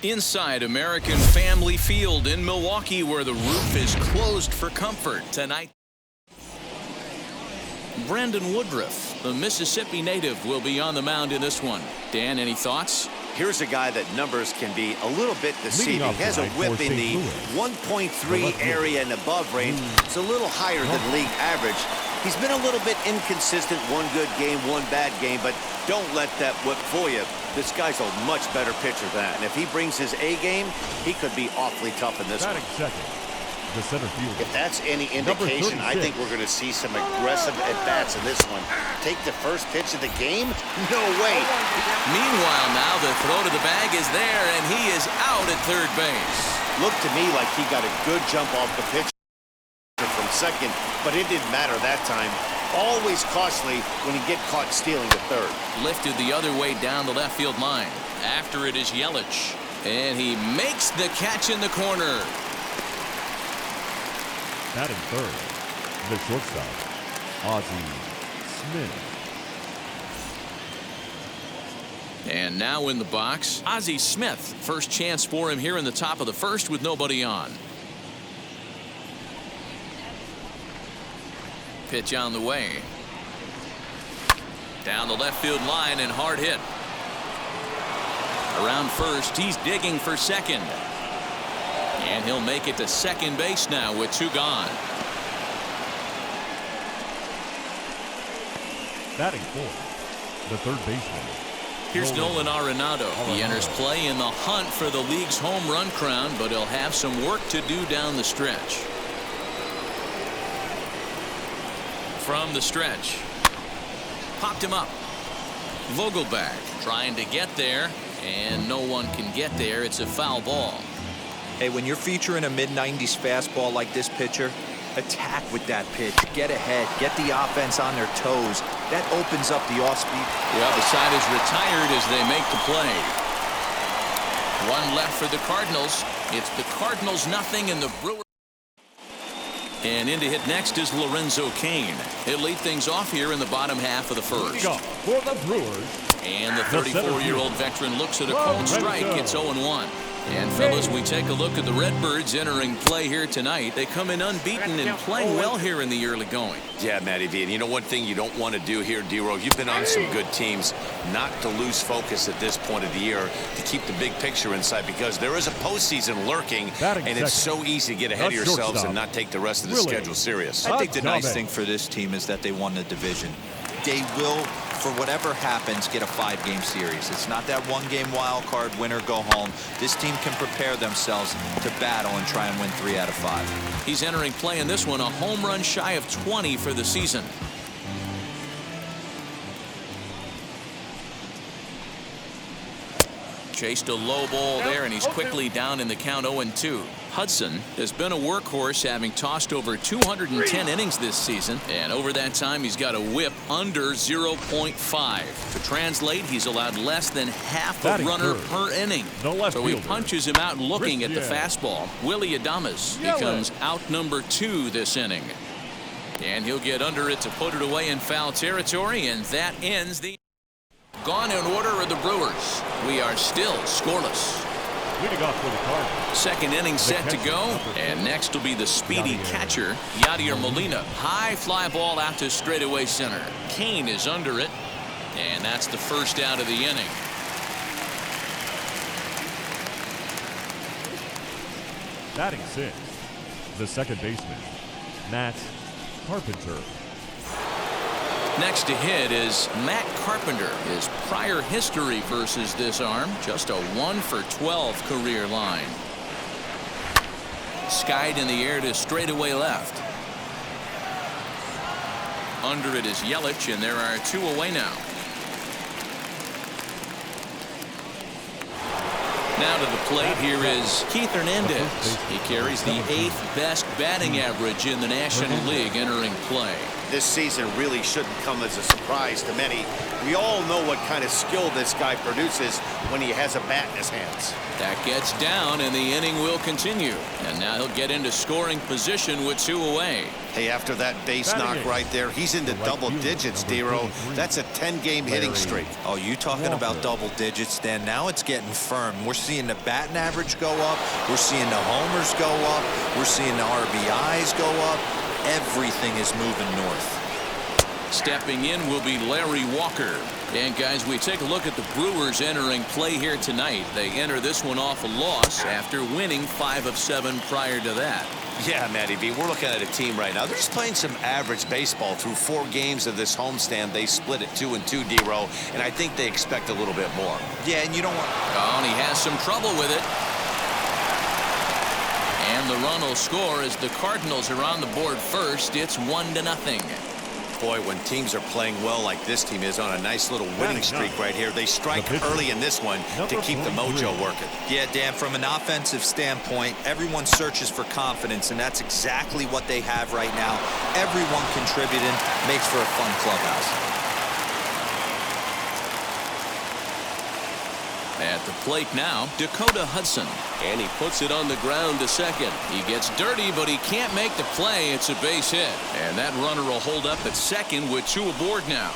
Inside American Family Field in Milwaukee, where the roof is closed for comfort tonight. Brandon Woodruff, the Mississippi native, will be on the mound in this one. Dan, any thoughts? Here's a guy that numbers can be a little bit deceiving. He has a whip in the 1.3 area and above range. It's a little higher than league average. He's been a little bit inconsistent. One good game, one bad game, but don't let that whip fool you. This guy's a much better pitcher than that. And if he brings his A game, he could be awfully tough in this one. Second, the center fielder. If that's any indication, I think we're going to see some aggressive at-bats in this one. Take the first pitch of the game? No way. Meanwhile, now the throw to the bag is there, and he is out at third base. Looked to me like he got a good jump off the pitch from second, but it didn't matter that time. Always costly when you get caught stealing the third. Lifted the other way down the left field line. After it is Yelich, and he makes the catch in the corner. Batting third, the shortstop, Ozzy Smith. And now in the box, Ozzy Smith. First chance for him here in the top of the first with nobody on. Pitch on the way. Down the left field line and hard hit. Around first, he's digging for second. And he'll make it to second base now with two gone. Batting fourth, the third baseman. Here's Nolan Arenado. He enters play in the hunt for the league's home run crown, but he'll have some work to do down the stretch. From the stretch. Popped him up. Vogelback trying to get there, and no one can get there. It's a foul ball. Hey, when you're featuring a mid-90s fastball like this pitcher, attack with that pitch. Get ahead. Get the offense on their toes. That opens up the off-speed. Yeah, the side is retired as they make the play. One left for the Cardinals. It's the Cardinals nothing and the Brewers. And in to hit next is Lorenzo Kane. He'll lead things off here in the bottom half of the first. For the Brewers. And the 34-year-old veteran looks at a cold strike. It's 0-1. And fellas, we take a look at the Redbirds entering play here tonight. They come in unbeaten and playing well here in the early going. Yeah, Matty V. And you know one thing you don't want to do here, D-Row, you've been on some good teams, not to lose focus at this point of the year, to keep the big picture in sight, because there is a postseason lurking, and it's so easy to get ahead of yourselves and not take the rest of the schedule serious. I think the nice thing for this team is that they won the division. They will, for whatever happens, get a 5-game series. It's not that one-game wild card, win or go home. This team can prepare themselves to battle and try and win 3 out of 5. He's entering play in this one, a home run shy of 20 for the season. Chased a low ball there, and he's quickly down in the count 0-2. Hudson has been a workhorse, having tossed over 210 innings this season, and over that time he's got a whip under 0.5. To translate, he's allowed less than half a runner per inning. So he punches him out looking at the fastball. Willie Adames becomes out number 2 this inning. And he'll get under it to put it away in foul territory, and that ends the gone in order of the Brewers. We are still scoreless. Leading off for the Cardinals. Second inning set to go, and next will be the speedy catcher, Yadier Molina. High fly ball out to straightaway center. Kane is under it, and that's the first out of the inning. Batting 6th, the second baseman, Carpenter. Next to hit is Matt Carpenter. His prior history versus this arm, just a 1-for-12 career line. Skied in the air to straightaway left. Under it is Yelich, and there are 2 away now. Now to the plate, here is Keith Hernandez. He carries the 8th best batting average in the National League entering play. this season really shouldn't come as a surprise to many. We all know what kind of skill this guy produces when he has a bat in his hands. That gets down, and the inning will continue. And now he'll get into scoring position with 2 away. Hey, after that base knock right there, he's into double digits, D-Row. That's a 10-game hitting streak. Oh, you talking about double digits, Dan? Now it's getting firm. We're seeing the batting average go up. We're seeing the homers go up. We're seeing the RBIs go up. Everything is moving north. Stepping in will be Larry Walker. And guys, we take a look at the Brewers entering play here tonight. They enter this one off a loss after winning 5 of 7 prior to that. Yeah, Matty B, we're looking at a team right now. They're just playing some average baseball through 4 games of this homestand. They split it 2-2, D-Row, and I think they expect a little bit more. Yeah, and you don't want... Oh, and he has some trouble with it. And the run will score as the Cardinals are on the board first. It's 1-0. Boy, when teams are playing well like this team is on a nice little winning streak right here, they strike early in this one to keep the mojo working. Yeah, Dan, from an offensive standpoint, everyone searches for confidence, and that's exactly what they have right now. Everyone contributing makes for a fun clubhouse. At the plate now, Dakota Hudson. And he puts it on the ground to second. He gets dirty, but he can't make the play. It's a base hit. And that runner will hold up at second with 2 aboard now.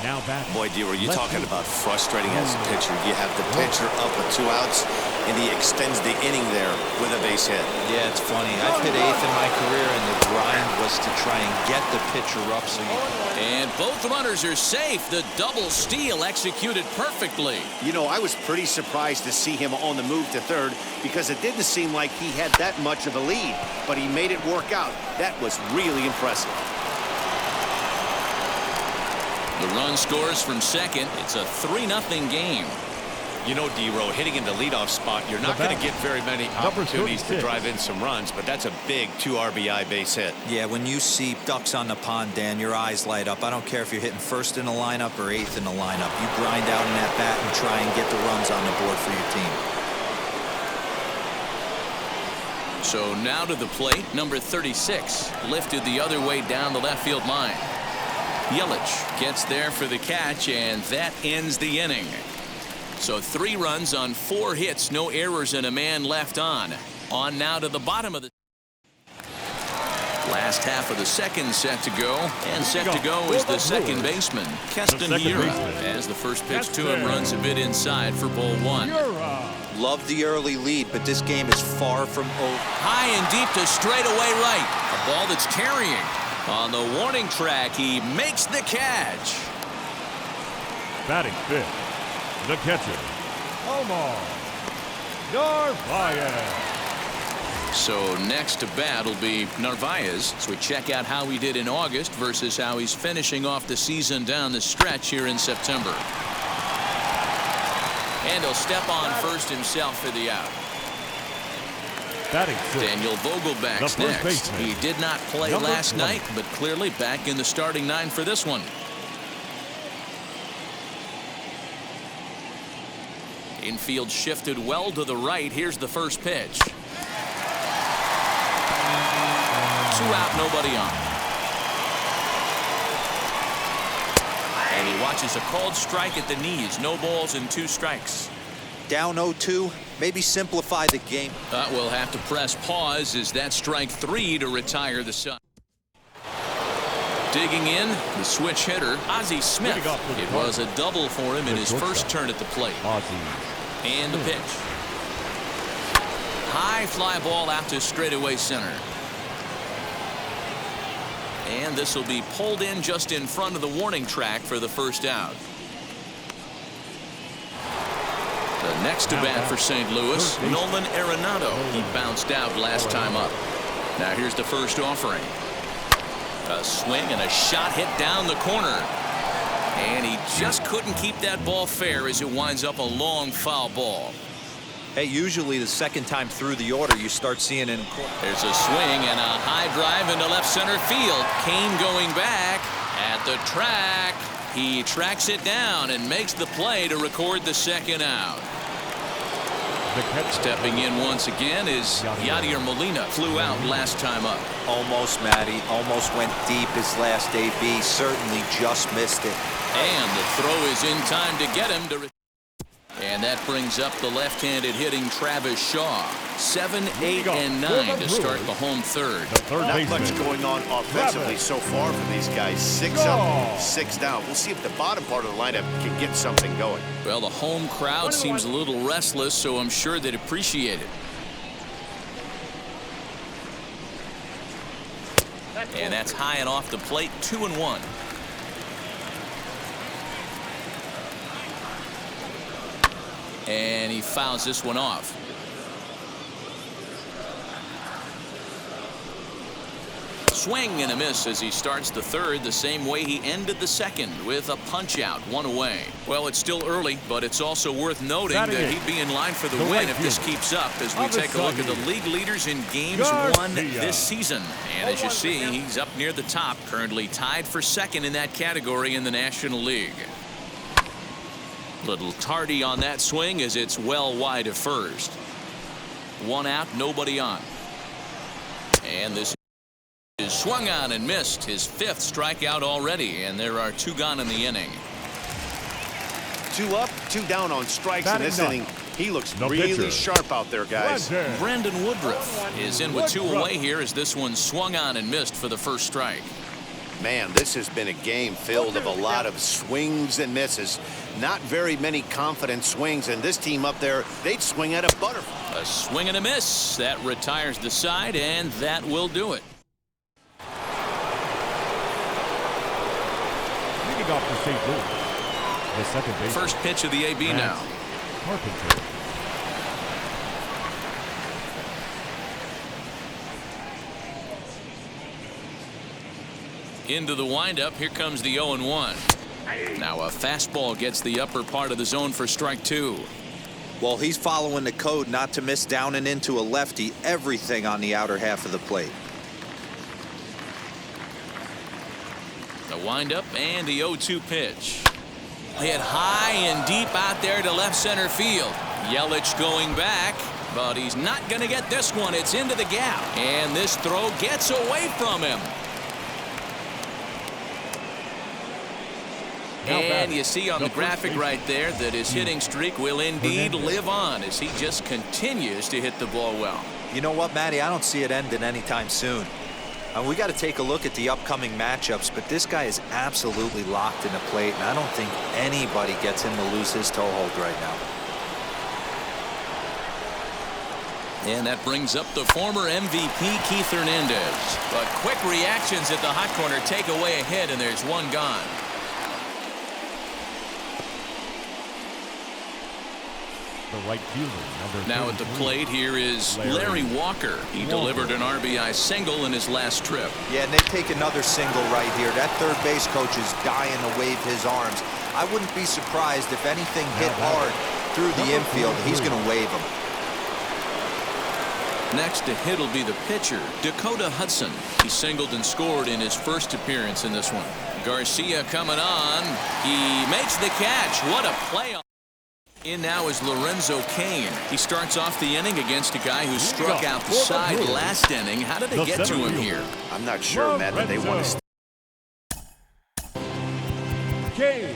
Boy, D-Row, you're talking about frustrating as a pitcher. You have the pitcher up with 2 outs, and he extends the inning there with a base hit. Yeah, it's funny. I've hit 8th in my career, and the grind was to try and get the pitcher up so you... And both runners are safe. The double steal executed perfectly. You know, I was pretty surprised to see him on the move to third because it didn't seem like he had that much of a lead, but he made it work out. That was really impressive. The run scores from second. It's a 3-0 game. You know, D-Row, hitting in the leadoff spot, you're not going to get very many opportunities to drive in some runs, but that's a big 2 RBI base hit. Yeah, when you see ducks on the pond, Dan, your eyes light up. I don't care if you're hitting first in the lineup or 8th in the lineup. You grind out in that bat and try and get the runs on the board for your team. So now to the plate, number 36, lifted the other way down the left field line. Yelich gets there for the catch, and that ends the inning. So 3 runs on 4 hits, no errors, and a man left on. On now to the bottom of the last half of the second set to go, and set to go is the second baseman, Keston Hiura, as the first pitch to him runs a bit inside for ball 1. Love the early lead, but this game is far from over. High and deep to straightaway right. A ball that's carrying. On the warning track, he makes the catch. Batting 5th, the catcher, Omar Narvaez. So next to bat will be Narvaez. So we check out how he did in August versus how he's finishing off the season down the stretch here in September. And he'll step on first himself for the out. Daniel Vogelback's next. He did not play last night, but clearly back in the starting 9 for this one. Infield shifted well to the right. Here's the first pitch. 2 out, nobody on. And he watches a called strike at the knees. No balls and 2 strikes. Down 0-2, maybe simplify the game. We'll have to press pause as that strike 3 to retire the side. Digging in, the switch hitter, Ozzy Smith. It was a double for him in his first turn at the plate. And the pitch. High fly ball out to straightaway center. And this will be pulled in just in front of the warning track for the first out. The next to bat for St. Louis, Nolan Arenado. He bounced out last time up. Now here's the first offering. A swing and a shot hit down the corner. And he just couldn't keep that ball fair as it winds up a long foul ball. Hey, usually the second time through the order you start seeing it. There's a swing and a high drive into left center field. Kane going back at the track. He tracks it down and makes the play to record the second out. Stepping in once again is Yadier Molina. Flew out last time up. Almost, Matty. Almost went deep his last AB. Certainly just missed it. And the throw is in time to get him to. And that brings up the left-handed hitting Travis Shaw. 7, 8, and 9 to start the home third. Not much going on offensively so far for these guys. 6 up, 6 down. We'll see if the bottom part of the lineup can get something going. Well, the home crowd seems a little restless, so I'm sure they'd appreciate it. And that's high and off the plate, 2-1. And he fouls this one off. Swing and a miss as he starts the third the same way he ended the second, with a punch out, 1 away. Well, it's still early, but it's also worth noting that he'd be in line for the win if this keeps up, as we take a look at the league leaders in games won this season. And as you see, he's up near the top, currently tied for second in that category in the National League. Little tardy on that swing as it's well wide of first. 1 out, nobody on. And this is swung on and missed, his 5th strikeout already, and there are 2 gone in the inning. 2 up, 2 down on strikes in this inning. He looks really sharp out there, guys. Brandon Woodruff is in with 2 away here as this one swung on and missed for the first strike. Man, this has been a game filled of a lot of swings and misses. Not very many confident swings, and this team up there, they'd swing at a butterfly. A swing and a miss. That retires the side, and that will do it. Leading off the St. Louis, the second baseman. First pitch of the AB now. Carpenter. Into the windup. Here comes the 0-1. Now a fastball gets the upper part of the zone for strike 2. Well, he's following the code not to miss down and into a lefty. Everything on the outer half of the plate. The windup and the 0-2 pitch. Hit high and deep out there to left center field. Yelich going back, but he's not going to get this one. It's into the gap, and this throw gets away from him. And you see on the graphic right there that his hitting streak will indeed live on as he just continues to hit the ball well. You know what, Matty? I don't see it ending anytime soon. We got to take a look at the upcoming matchups, but this guy is absolutely locked in the plate, and I don't think anybody gets him to lose his toehold right now. And that brings up the former MVP, Keith Hernandez. But quick reactions at the hot corner take away a hit, and there's 1 gone. The right fielder, now at the plate here is Larry Walker. He delivered an RBI single in his last trip. Yeah, and they take another single right here. That third base coach is dying to wave his arms. I wouldn't be surprised if anything hit hard through the infield. He's going to wave them. Next to hit will be the pitcher, Dakota Hudson. He singled and scored in his first appearance in this one. Garcia coming on. He makes the catch. What a play. In now is Lorenzo Kane. He starts off the inning against a guy who struck out the side last inning. How did they get to him here? I'm not sure, Matt, that they want to. Kane.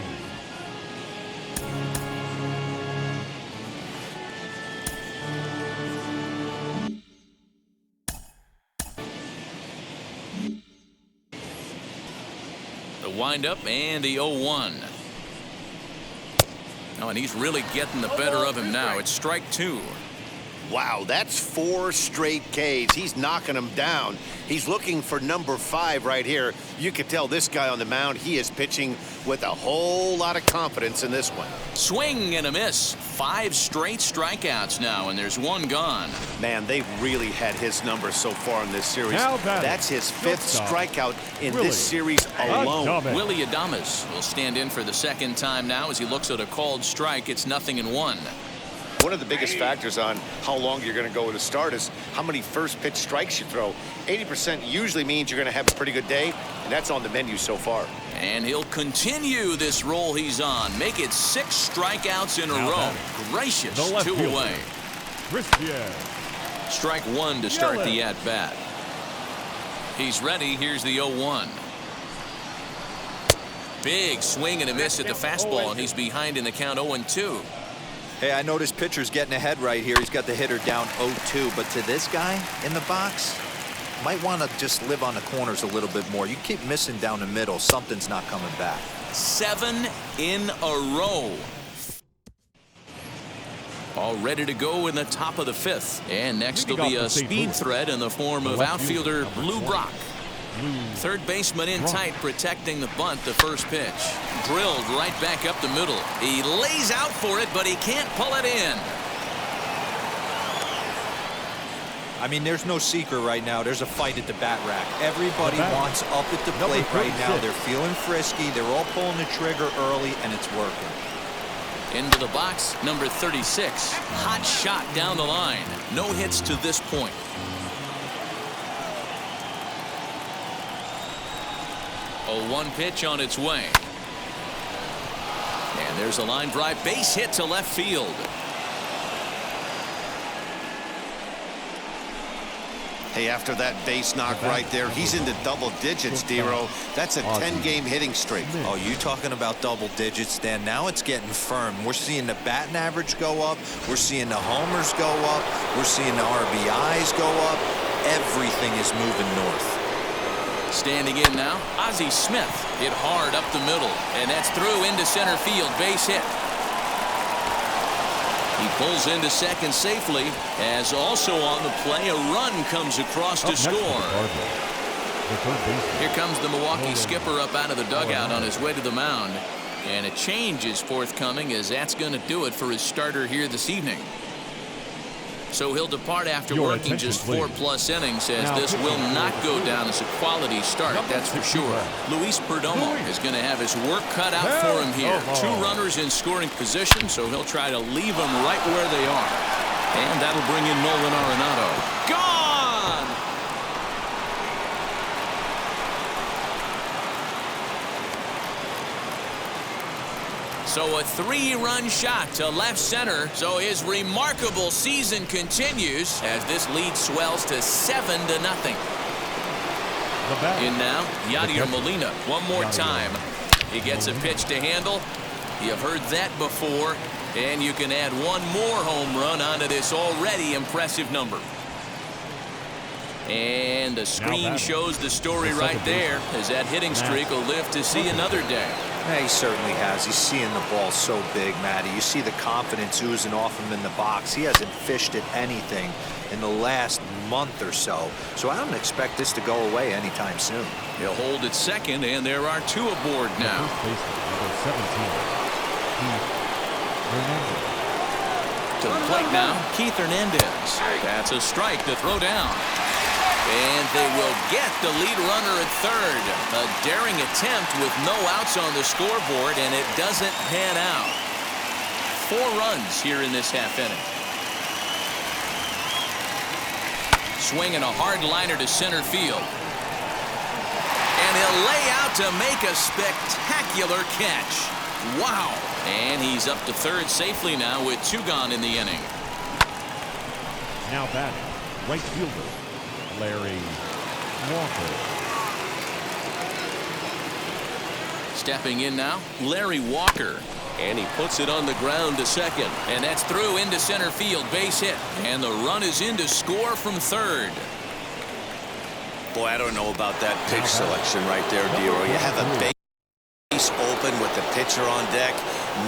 The windup and the 0-1. Oh, and he's really getting the better of him now. It's strike 2. Wow, that's 4 straight Ks. He's knocking them down. He's looking for number 5 right here. You can tell this guy on the mound, he is pitching with a whole lot of confidence in this one. Swing and a miss. 5 straight strikeouts now, and there's 1 gone. Man, they've really had his number so far in this series. That's his 5th strikeout in this series alone. Willie Adames will stand in for the second time now as he looks at a called strike. It's 0-1. One of the biggest factors on how long you're going to go with a start is how many first pitch strikes you throw. 80% usually means you're going to have a pretty good day, and that's on the menu so far. And he'll continue this roll he's on. Make it 6 strikeouts in a row. Gracious, 2 away. Christian. Strike one to start the at-bat. He's ready. Here's the 0-1. Big swing and a miss at the fastball, and he's behind in the count 0-2. Hey, I noticed pitcher's getting ahead right here. He's got the hitter down 0-2, but to this guy in the box, might want to just live on the corners a little bit more. You keep missing down the middle, something's not coming back. 7 in a row. All ready to go in the top of the 5th. And next will be a speed threat in the form of outfielder Lou Brock. Third baseman in tight, protecting the bunt. The first pitch drilled right back up the middle. He lays out for it, but he can't pull it in. I mean, there's no secret right now. There's a fight at the bat rack. Everybody wants up at the plate right now. They're feeling frisky. They're all pulling the trigger early, and it's working. Into the box, number 36. Hot shot down the line. No hits to this point. A 1 pitch on its way. And there's a line drive, base hit to left field. Hey, after that base knock right there, he's into double digits, D-Row. That's a 10-game hitting streak. Oh, you talking about double digits, Dan? Now it's getting firm. We're seeing the batting average go up. We're seeing the homers go up. We're seeing the RBIs go up. Everything is moving north. Standing in now, Ozzy Smith hit hard up the middle, and that's through into center field. Base hit. He pulls into second safely, as also on the play, a run comes across to score. Here comes the Milwaukee skipper up out of the dugout on his way to the mound. And a change is forthcoming, as that's going to do it for his starter here this evening. So he'll depart after working just 4+ innings, as this will not go down as a quality start, that's for sure. Luis Perdomo is going to have his work cut out for him here. 2 runners in scoring position, so he'll try to leave them right where they are. And that'll bring in Nolan Arenado. Gone! So a 3-run shot to left center. So his remarkable season continues as this lead swells to 7-0. In now, Yadier Molina one more time. He gets a pitch to handle. You have heard that before. And you can add 1 more home run onto this already impressive number. And the screen shows the story right there, as that hitting streak will live to see another day. Yeah, he certainly has. He's seeing the ball so big, Matty. You see the confidence oozing off him in the box. He hasn't fished at anything in the last month or so. So I don't expect this to go away anytime soon. He'll hold at second, and there are 2 aboard now. To the plate now, Keith Hernandez. That's a strike to throw down. And they will get the lead runner at third. A daring attempt with no outs on the scoreboard, and it doesn't pan out. 4 runs here in this half inning. Swinging a hard liner to center field. And he'll lay out to make a spectacular catch. Wow. And he's up to third safely now with 2 gone in the inning. Now batting, right fielder, Larry Walker. Stepping in now, Larry Walker. And he puts it on the ground to second. And that's through into center field. Base hit. And the run is in to score from third. Boy, I don't know about that pitch selection right there, D-Row. You have a base open with the pitcher on deck.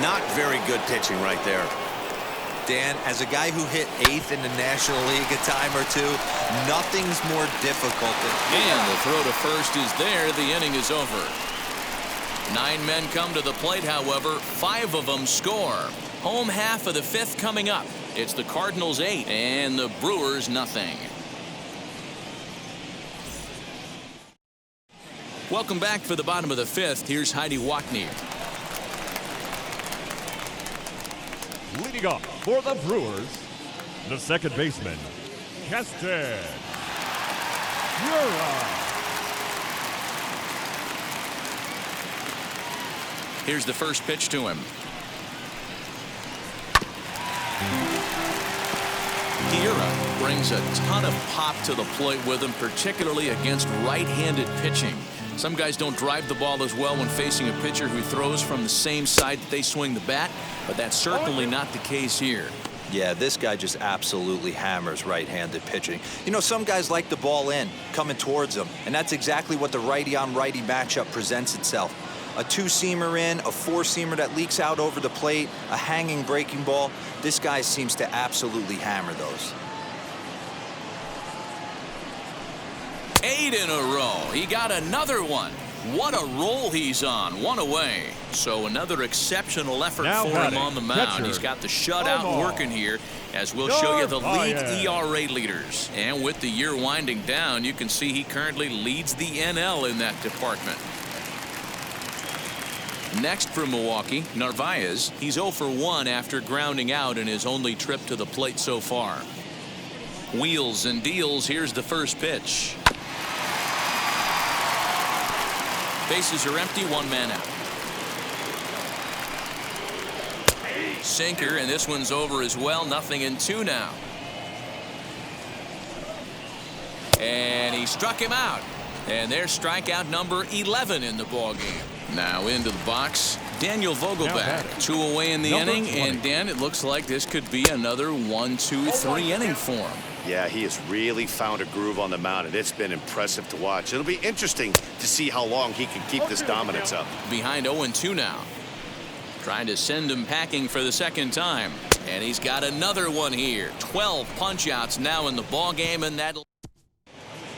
Not very good pitching right there. Dan, as a guy who hit 8th in the National League a time or 2, nothing's more difficult than... And the throw to first is there. The inning is over. 9 men come to the plate, however. 5 of them score. Home half of the 5th coming up. It's the Cardinals 8 and the Brewers nothing. Welcome back for the bottom of the 5th. Here's Heidi Wackney. Leading off for the Brewers, the second baseman, Keston. Here's the first pitch to him. brings a ton of pop to the plate with him, particularly against right-handed pitching. Some guys don't drive the ball as well when facing a pitcher who throws from the same side that they swing the bat, but that's certainly not the case here. Yeah, this guy just absolutely hammers right-handed pitching. You know, some guys like the ball in, coming towards them, and that's exactly what the righty-on-righty matchup presents itself. A two-seamer in, a four-seamer that leaks out over the plate, a hanging breaking ball. This guy seems to absolutely hammer those. 8 in a row. He got another one. What a roll he's on. 1 away. So another exceptional effort Now for him on the mound. catcher. He's got the shutout working here, as we'll show you the league ERA leaders. And with the year winding down, you can see he currently leads the NL in that department. Next for Milwaukee, Narvaez. He's 0 for 1 after grounding out in his only trip to the plate so far. Wheels and deals. Here's the first pitch. Bases are empty, 1 man out. Sinker, and this one's over as well. 0-2 now. And he struck him out. And there's strikeout number 11 in the ballgame. Now into the box, Daniel Vogelback. 2 away in the inning, 20. and Dan, it looks like this could be another 1, 2, 3 inning for him. Yeah, he has really found a groove on the mound, and it's been impressive to watch. It'll be interesting to see how long he can keep this dominance up. Behind 0-2 now. Trying to send him packing for the second time. And he's got another one here. 12 punch-outs now in the ballgame, and that'll...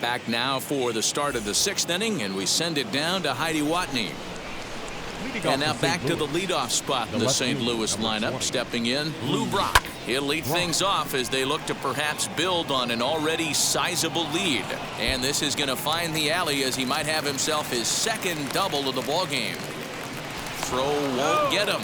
Back now for the start of the 6th inning, and we send it down to Heidi Watney. And now back to the leadoff spot in the St. Louis lineup. Stepping in, Lou Brock. He'll lead things off as they look to perhaps build on an already sizable lead. And this is going to find the alley as he might have himself his second double of the ballgame. Throw won't get him.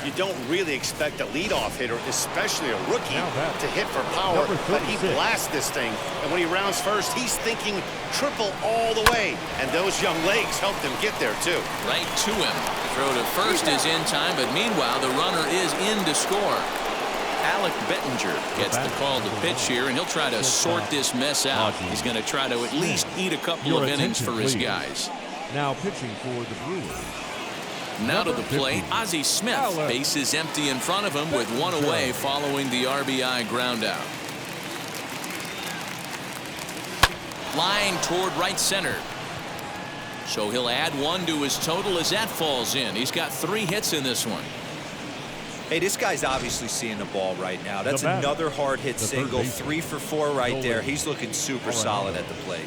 You don't really expect a leadoff hitter, especially a rookie, to hit for power, but he blasts this thing. And when he rounds first, he's thinking triple all the way. And those young legs helped him get there, too. Right to him. Throw to first is in time, but meanwhile, the runner is in to score. Alec Bettinger gets the call to pitch here, and he'll try to sort this mess out. He's going to try to at least eat a couple of innings for his guys. Now pitching for the Brewers. Now to the plate, Ozzy Smith. Base is empty in front of him with 1 away following the RBI ground out. Line toward right center. So he'll add 1 to his total as that falls in. He's got 3 hits in this one. Hey, this guy's obviously seeing the ball right now. That's another hard hit single. 3 for 4 right there. He's looking super solid at the plate.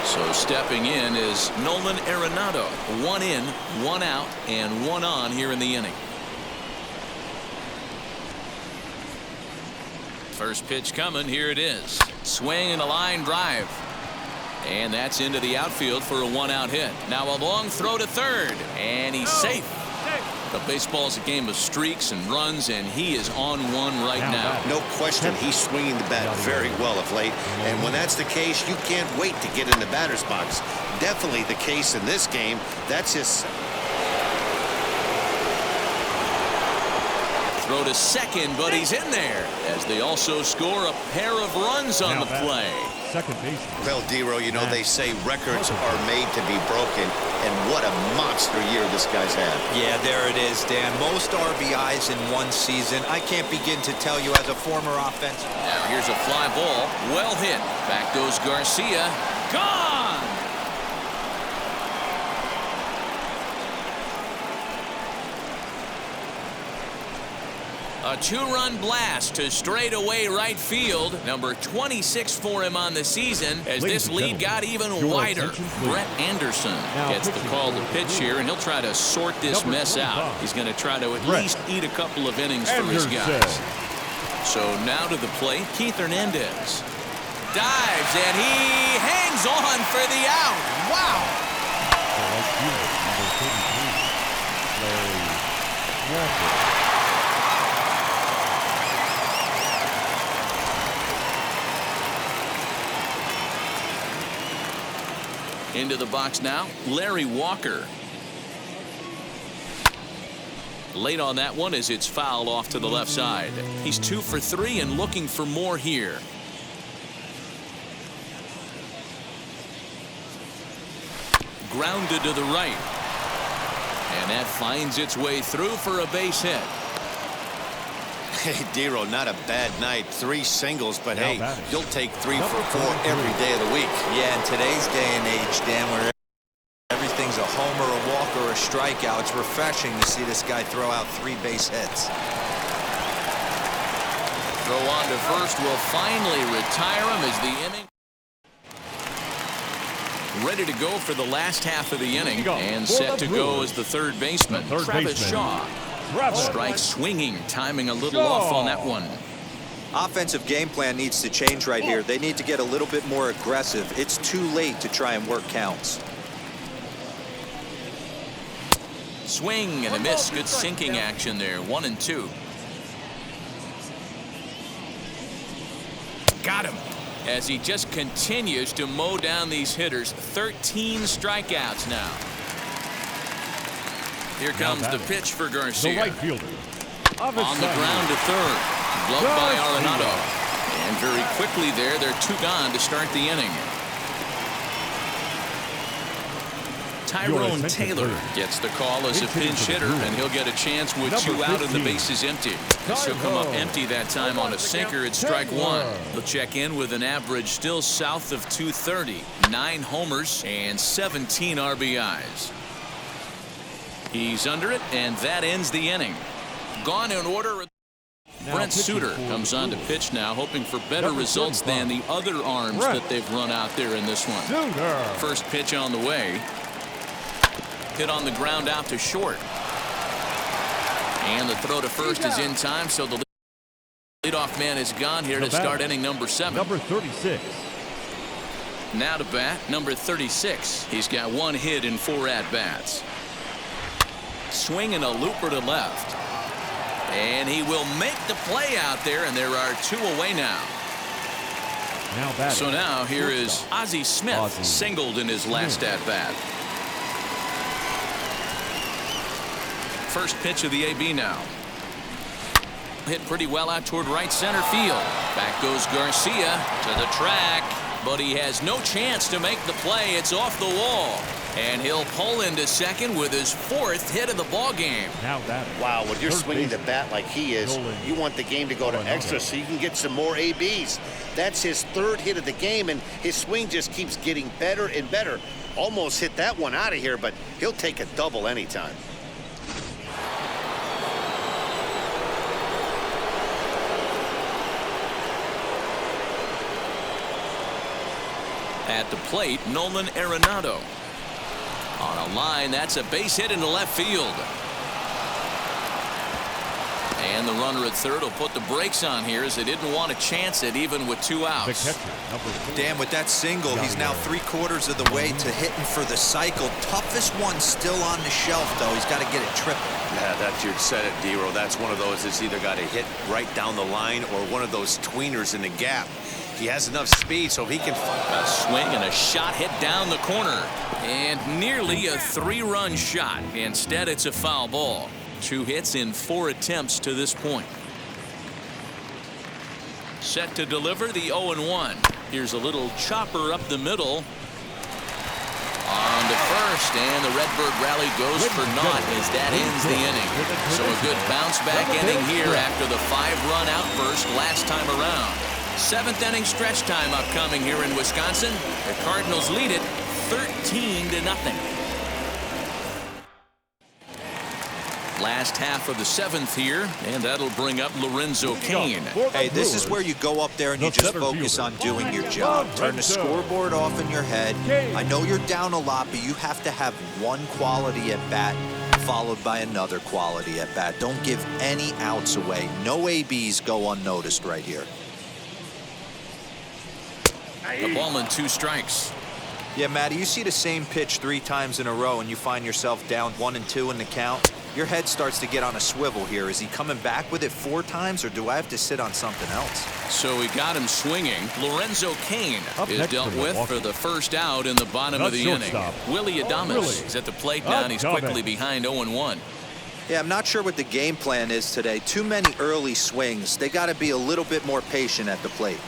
So stepping in is Nolan Arenado. 1 in, 1 out, and 1 on here in the inning. First pitch coming. Here it is. Swing and a line drive. And that's into the outfield for a 1-out hit. Now a long throw to third. And he's safe. But baseball's a game of streaks and runs, and he is on one right now. No question, he's swinging the bat very well of late. And when that's the case, you can't wait to get in the batter's box. Definitely the case in this game. That's his... Throw to second, but he's in there as they also score a pair of runs on the play. Second base. Well, Dero, you know, they say records are made to be broken, and what a monster year this guy's had. Yeah, there it is, Dan. Most RBIs in one season. I can't begin to tell you as a former offense. Now here's a fly ball. Well hit. Back goes Garcia. Gone! A 2-run blast to straightaway right field. Number 26 for him on the season as this lead got even wider. Brett Anderson gets the call to pitch here, and he'll try to sort this mess out. He's going to try to at least eat a couple of innings for his guys. So now to the plate, Keith Hernandez. Dives, and he hangs on for the out. Wow! Into the box now, Larry Walker. Late on that one as it's fouled off to the left side. He's 2 for 3 and looking for more here. Grounded to the right. And that finds its way through for a base hit. Hey, Dero, not a bad night. 3 singles, but now hey, you'll take 3 for 4 every day of the week. Yeah, in today's day and age, Dan, where everything's a homer, a walk, or a strikeout, it's refreshing to see this guy throw out 3 base hits. Throw on to first will finally retire him as the inning. Ready to go for the last half of the inning and set to go as the third baseman, Travis Shaw. Strike swinging, timing a little off on that one. Offensive game plan needs to change right here. They need to get a little bit more aggressive. It's too late to try and work counts. Swing and a miss. Good sinking action there. 1-2. Got him. As he just continues to mow down these hitters. 13 strikeouts now. Here comes the pitch for Garcia. The right fielder. On the ground to third. Gloved by Arenado. And very quickly there, they're 2 gone to start the inning. Tyrone Taylor gets the call as a pinch hitter, and he'll get a chance with 2 out and the bases empty. She'll come up empty that time on a sinker at strike 1. He'll check in with an average still south of 230, 9 homers and 17 RBIs. He's under it, and that ends the inning. Gone in order. Brent Suter comes on to pitch now, hoping for better results than the other arms that they've run out there in this one. First pitch on the way. Hit on the ground out to short. And the throw to first is in time, so the leadoff man is gone here to start inning number 7. Number 36. Now to bat, number 36. He's got 1 hit in 4 at-bats. Swinging a looper to left. And he will make the play out there, and there are 2 away now. So now here is Ozzy Smith, singled in his last at-bat. First pitch of the AB now. Hit pretty well out toward right center field. Back goes Garcia to the track, but he has no chance to make the play. It's off the wall. And he'll pull into second with his 4th hit of the ball game. Wow, when you're swinging the bat like he is, you want the game to go to extra so you can get some more ABs. That's his 3rd hit of the game, and his swing just keeps getting better and better. Almost hit that one out of here, but he'll take a double anytime. At the plate, Nolan Arenado. On a line, that's a base hit into left field. And the runner at third will put the brakes on here as they didn't want to chance it even with 2 outs. Dan, with that single, he's now 3/4 of the way to hitting for the cycle. Toughest one still on the shelf, though. He's got to get it triple. Yeah, that's you said it, Dero. That's one of those that's either got to hit right down the line or one of those tweeners in the gap. He has enough speed so he can. A swing and a shot hit down the corner. And nearly a 3-run shot. Instead, it's a foul ball. 2 hits in 4 attempts to this point. Set to deliver the 0-1. Here's a little chopper up the middle. On to first, and the Redbird rally goes for naught as that ends the inning. So a good bounce-back inning here after the 5-run outburst last time around. 7th inning stretch time upcoming here in Wisconsin. The Cardinals lead it 13-0. Last half of the 7th here, and that'll bring up Lorenzo Kane. Hey, this is where you go up there and you just focus on doing your job. Turn the scoreboard off in your head. I know you're down a lot, but you have to have one quality at bat followed by another quality at bat. Don't give any outs away. No ABs go unnoticed right here. The ball and 2 strikes. Yeah, Matty, you see the same pitch 3 times in a row and you find yourself down 1 and 2 in the count. Your head starts to get on a swivel here. Is he coming back with it 4 times, or do I have to sit on something else? So we got him swinging. Lorenzo Kane is dealt with for the first out in the bottom of the inning. Willie Adames is at the plate now, and he's quickly behind 0-1. Yeah, I'm not sure what the game plan is today. Too many early swings. They got to be a little bit more patient at the plate.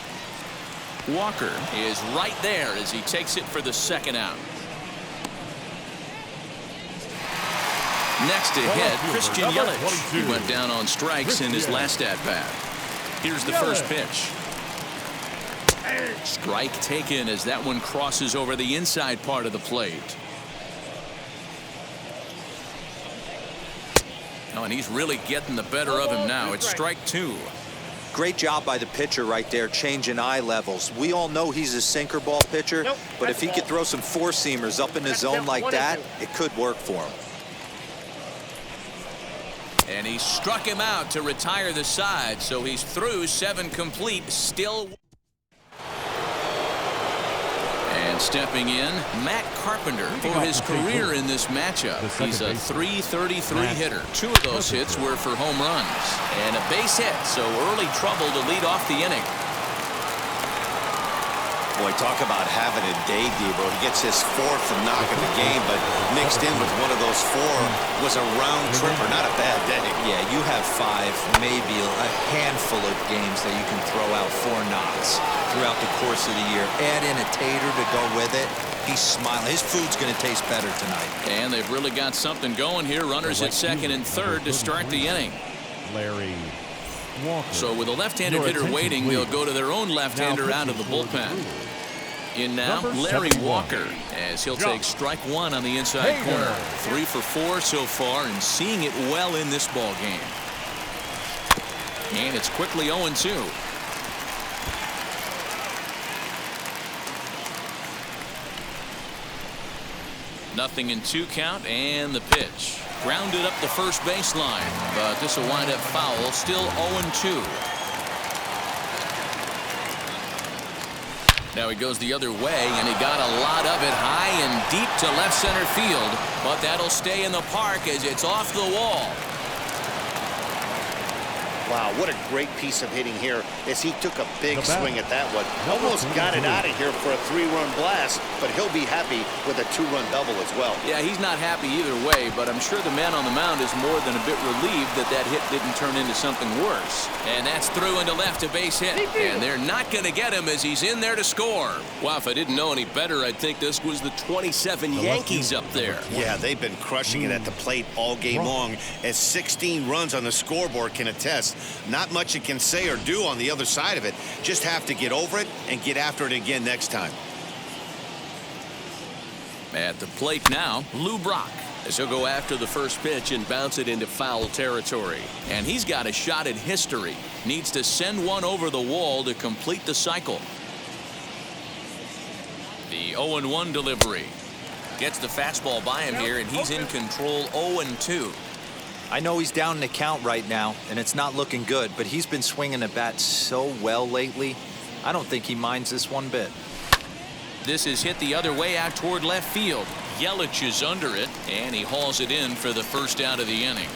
Walker is right there as he takes it for the second out. Next to hit, Christian Yelich. He went down on strikes in his last at-bat. Here's the first pitch. Strike taken as that one crosses over the inside part of the plate. Oh, and he's really getting the better of him now. It's strike two. Great job by the pitcher right there, changing eye levels. We all know he's a sinker ball pitcher, but if he could throw some four-seamers up in the zone like that, it could work for him. And he struck him out to retire the side, so he's through 7 complete, still. And stepping in, Matt Carpenter for his career in this matchup. He's a .333 hitter. 2 of those hits were for home runs. And a base hit, so early trouble to lead off the inning. Boy, talk about having a day, Debo. He gets his 4th knock of the game, but mixed in with one of those 4 was a round tripper. Not a bad day. Yeah, you have 5, maybe a handful of games that you can throw out 4 knocks throughout the course of the year. Add in a tater to go with it. He's smiling. His food's going to taste better tonight. And they've really got something going here. Runners at second and third to start the inning. Larry Walker. So with a left-handed hitter waiting, they'll go to their own left-hander out of the bullpen. In now, Larry Walker, as he'll take strike 1 on the inside corner. 3 for 4 so far, and seeing it well in this ball game. And it's quickly 0-2. Nothing in 2 count, and the pitch. Grounded up the first baseline, but this will wind up foul. Still 0-2. Now he goes the other way, and he got a lot of it high and deep to left center field, but that'll stay in the park as it's off the wall. Wow, what a great piece of hitting here as he took a big swing at that one. Almost got it out of here for a 3-run blast, but he'll be happy with a 2-run double as well. Yeah, he's not happy either way, but I'm sure the man on the mound is more than a bit relieved that that hit didn't turn into something worse. And that's through into left, a base hit. And they're not going to get him as he's in there to score. Wow, if I didn't know any better, I'd think this was the 27 Yankees up there. Yeah, they've been crushing it at the plate all game long, as 16 runs on the scoreboard can attest. Not much you can say or do on the other side of it. Just have to get over it and get after it again next time. At the plate now, Lou Brock, as he'll go after the first pitch and bounce it into foul territory. And he's got a shot at history. Needs to send one over the wall to complete the cycle. The 0-1 delivery. Gets the fastball by him here, and he's in control. 0-2. I know he's down in the count right now, and it's not looking good, but he's been swinging the bat so well lately. I don't think he minds this one bit. This is hit the other way out toward left field. Yelich is under it, and he hauls it in for the first out of the inning.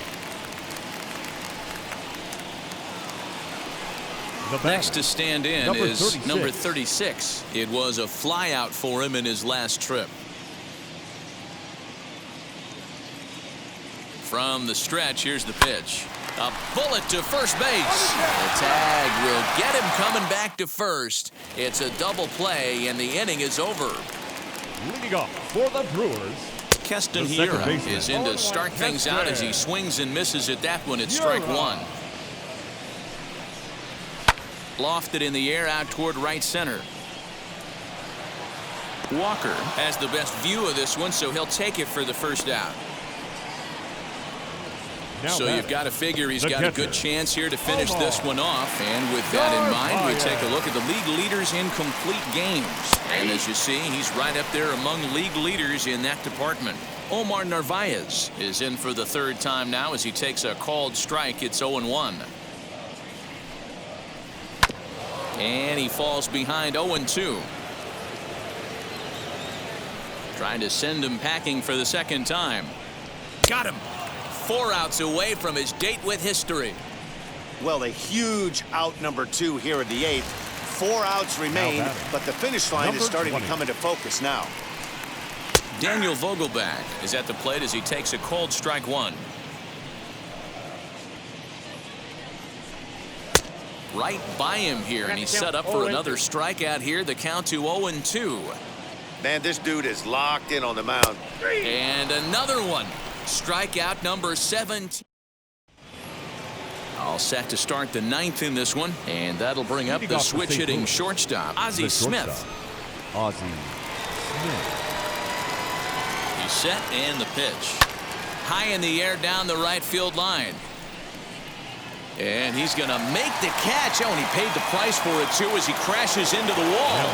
Next to stand in is number 36. It was a flyout for him in his last trip. From the stretch, here's the pitch. A bullet to first base. The tag will get him coming back to first. It's a double play, and the inning is over. Leading off for the Brewers, Keston Hiura is in to start things out as he swings and misses at that one at strike 1. Lofted in the air out toward right center. Walker has the best view of this one, so he'll take it for the first out. So you've got to figure he's got a good chance here to finish this one off. And with that in mind, we take a look at the league leaders in complete games. And as you see, he's right up there among league leaders in that department. Omar Narvaez is in for the 3rd time now as he takes a called strike. It's 0-1. And he falls behind 0-2. Trying to send him packing for the 2nd time. Got him. 4 outs away from his date with history. Well, a huge out number 2 here in the 8th. 4 outs remain, but the finish line is starting to come into focus now. Daniel Vogelback is at the plate as he takes a called strike 1. right by him here, and he's set up for another strikeout here. The count to 0-2. Man, this dude is locked in on the mound. And another one. Strikeout number 17. All set to start the 9th in this one, and that'll bring up the switch-hitting shortstop, Ozzy Smith. Ozzy Smith. He's set, and the pitch. High in the air down the right field line. And he's going to make the catch. Oh, and he paid the price for it, too, as he crashes into the wall.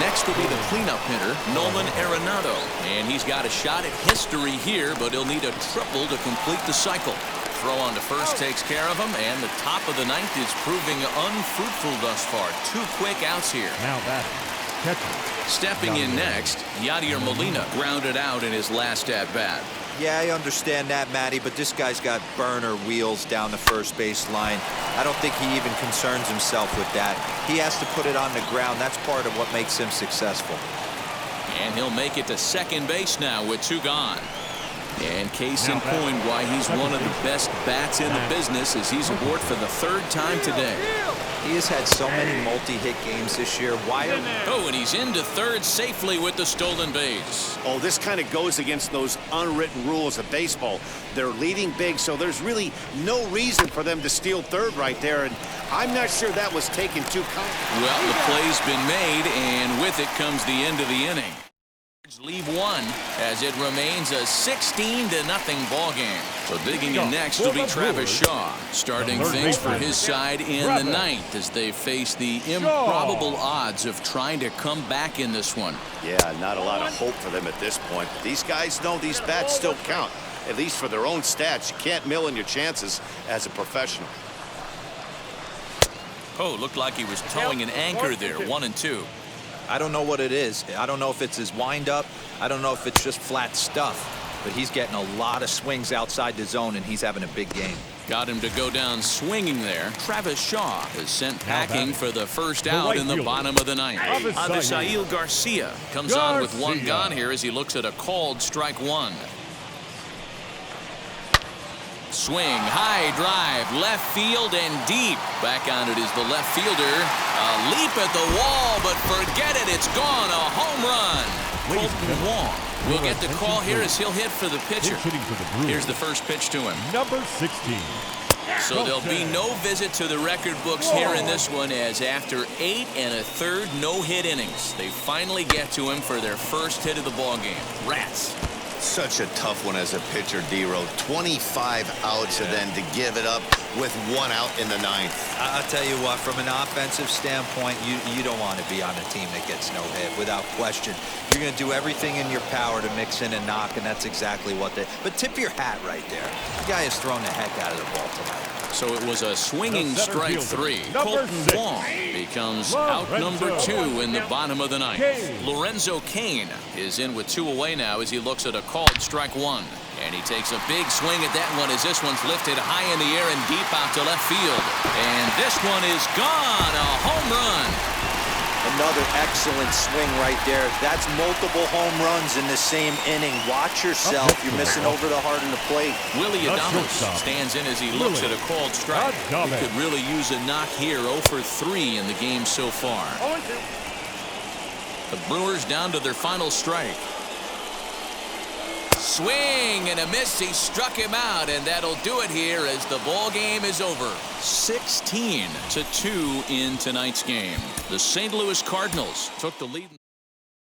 Next will be the cleanup hitter, Nolan Arenado. And he's got a shot at history here, but he'll need a triple to complete the cycle. Throw on to first takes care of him, and the top of the 9th is proving unfruitful thus far. 2 quick outs here. Now that catcher. Stepping in next, Yadier Molina grounded out in his last at-bat. Yeah, I understand that, Matty, but this guy's got burner wheels down the first base line. I don't think he even concerns himself with that. He has to put it on the ground. That's part of what makes him successful. And he'll make it to second base now with 2 gone. And case in point why he's one of the best bats in the business as he's aboard for the 3rd time today. He has had so many multi-hit games this year. Why? Oh, and he's into 3rd safely with the stolen base. Oh, this kind of goes against those unwritten rules of baseball. They're leading big, so there's really no reason for them to steal 3rd right there, and I'm not sure that was taken too confidently. Well, the play's been made, and with it comes the end of the inning. Leave 1 as it remains a 16-0 ball game. So digging in next will be Travis Shaw, starting things for his side in the 9th as they face the improbable odds of trying to come back in this one. Yeah, not a lot of hope for them at this point. But these guys know these bats still count, at least for their own stats. You can't mill in your chances as a professional. Oh, looked like he was towing an anchor there. 1-2. I don't know what it is. I don't know if it's his windup. I don't know if it's just flat stuff. But he's getting a lot of swings outside the zone, and he's having a big game. Got him to go down swinging there. Travis Shaw is sent packing for the first out in the bottom of the 9th. Avisail Garcia comes on with 1 gone here as he looks at a called strike 1. Swing, high drive, left field and deep. Back on it is the left fielder. A leap at the wall, but forget it. It's gone. A home run. Colton Wong will get the call here as he'll hit for the pitcher. Here's the first pitch to him. Number 16. So there'll be no visit to the record books here in this one, as after 8 1/3 no-hit innings, they finally get to him for their first hit of the ball game. Rats. Such a tough one as a pitcher, D-Row. 25 outs and then to give it up with 1 out in the 9th. I'll tell you what, from an offensive standpoint, you don't want to be on a team that gets no hit, without question. You're going to do everything in your power to mix in and knock, and that's exactly what they... But tip your hat right there. The guy has thrown the heck out of the ball tonight. So it was a swinging strike 3. Colton Wong becomes out number 2 in the bottom of the 9th. Lorenzo Kane is in with 2 away now as he looks at a called strike 1. And he takes a big swing at that one as this one's lifted high in the air and deep out to left field. And this one is gone. A home run. Another excellent swing right there. That's multiple home runs in the same inning. Watch yourself. You're missing over the heart of the plate. Willie Adames stands in as he looks at a called strike. He could really use a knock here. 0 for 3 in the game so far. The Brewers down to their final strike. Swing and a miss. He struck him out, and that'll do it here as the ball game is over. 16-2 in tonight's game. The St. Louis Cardinals took the lead.